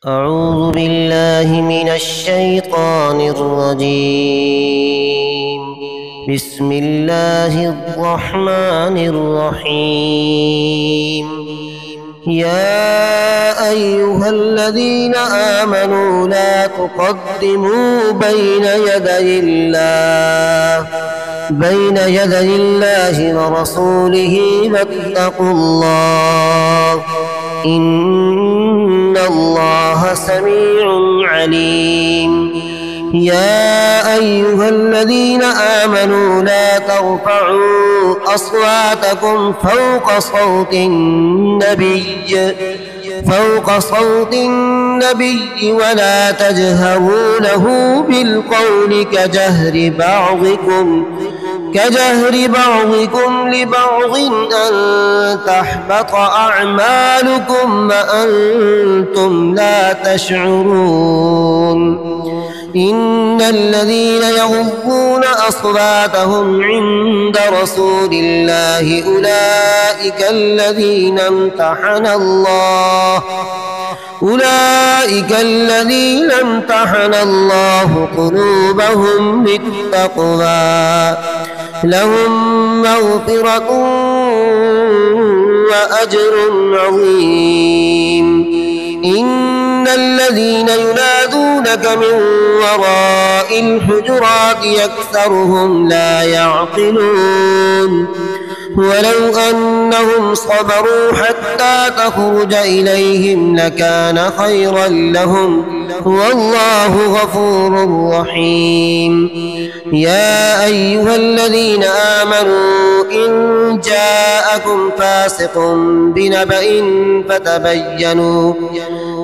أعوذ بالله من الشيطان الرجيم. بسم الله الرحمن الرحيم. يا أيها الذين آمنوا لا تقدموا بين يدي الله ورسوله واتقوا الله إن الله سميع عليم. يا أيها الذين آمنوا لا ترفعوا أصواتكم فوق صوت النبي ولا تجهروا له بالقول كجهر بعضكم لبعض أن تحبط أعمالكم وأنتم لا تشعرون. إن الذين يغضون أصواتهم عند رسول الله أولئك الذين امتحن الله قلوبهم للتقوى لهم مغفرة وأجر عظيم. إن الذين ينادونك من وراء الحجرات أكثرهم لا يعقلون. ولو أنهم صبروا حتى تخرج إليهم لكان خيرا لهم والله غفور رحيم. يا أيها الذين آمنوا إن جاءكم فاسق بنبأ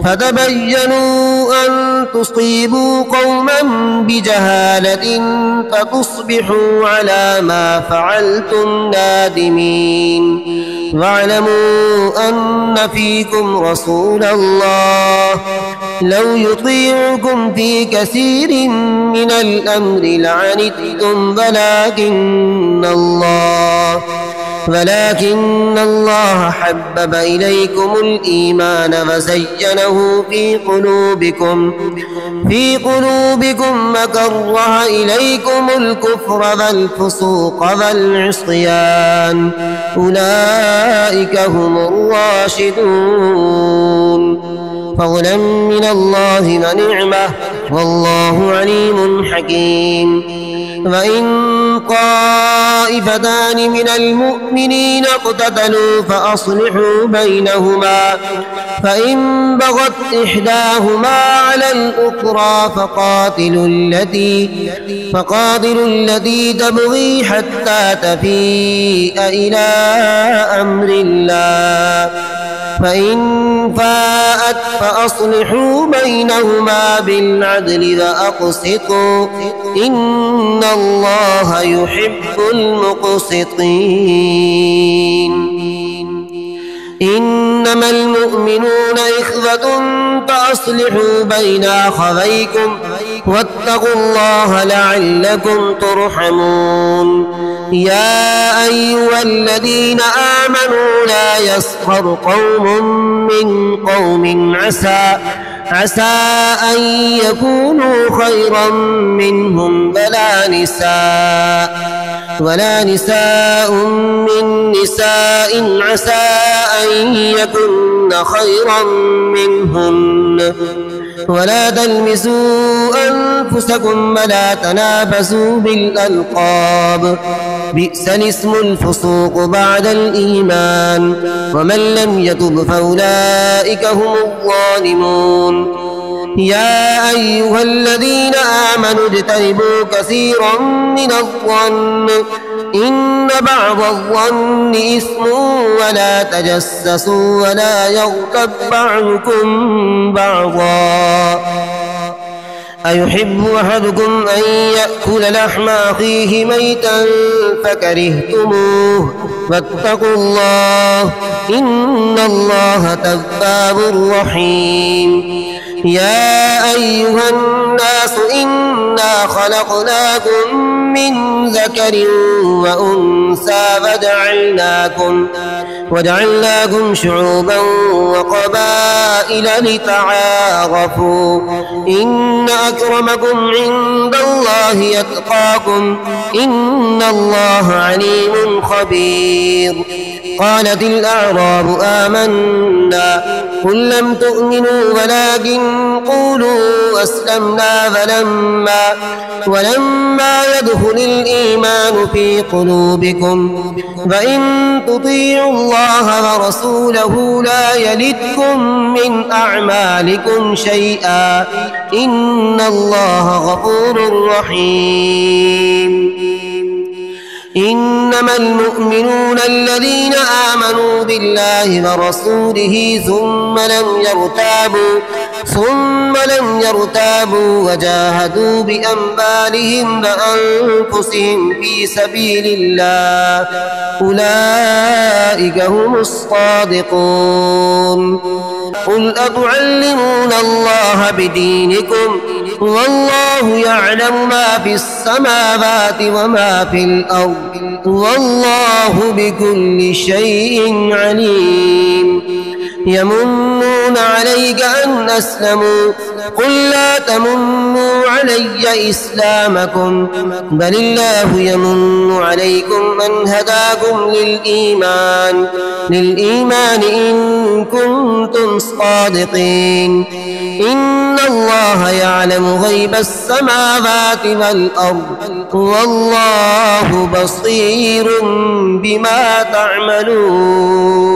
فتبينوا أن تصيبوا قوما بجهالة فتصبحوا على ما فعلتم نادمين. واعلموا أن فيكم رسول الله لو يطيعكم في كثير من الأمر لعنتم ولكن الله حبب إليكم الإيمان وزينه في قلوبكم وكره إليكم الكفر والفسوق والعصيان أولئك هم الراشدون فضلا من الله ونعمة والله عليم حكيم. وإن طائفتان من المؤمنين اقتتلوا فأصلحوا بينهما فإن بغت إحداهما على الأخرى فقاتلوا التي تبغي حتى تفيء إلى أمر الله فإن فاءت فأصلحوا بينهما بالعدل وأقسطوا إن الله يحب المقسطين. إنما المؤمنون إخوة فأصلحوا بين أخويكم واتقوا الله لعلكم ترحمون. يا أيها الذين آمنوا لا يسخر قوم من قوم عسى أن يكونوا خيرا منهم ولا نساء من نساء عسى أن يكن خيرا منهن. ولا تلمزوا أنفسكم ولا تنابزوا بالألقاب بئس الاسم الفسوق بعد الإيمان ومن لم يتب فأولئك هم الظالمون. يا أيها الذين آمنوا اجتنبوا كثيرا من الظن إن بعض الظن إثم ولا تجسسوا ولا يغتب بعضكم بعضا أيحب أحدكم أن يأكل لحم أخيه ميتا فكرهتموه واتقوا الله إن الله تواب رحيم. يا أيها الناس إنا خلقناكم من ذكر وأنثى وجعلناكم شعوبا وقبائل لتعارفوا إن أكرمكم عند الله يتقاكم إن الله عليم خبير. قالت الأعراب آمنا قل لم تؤمنوا ولكن قولوا أسلمنا ولما يدخل الإيمان في قلوبكم فإن تطيعوا الله ورسوله لا يلدكم من أعمالكم شيئا إن الله غفور رحيم. إنما المؤمنون الذين آمنوا بالله ورسوله ثم لم يرتابوا وجاهدوا بأموالهم وأنفسهم في سبيل الله أولئك هم الصادقون. قل أتعلمون الله بدينكم والله يعلم ما في السماوات وما في الأرض والله بكل شيء عليم. يمنون عليك أن أسلموا قل لا تمنوا علي إسلامكم بل الله يمن عليكم أن هداكم للإيمان إن كنتم صادقين. إن الله يعلم غيب السماوات والأرض والله بصير بما تعملون.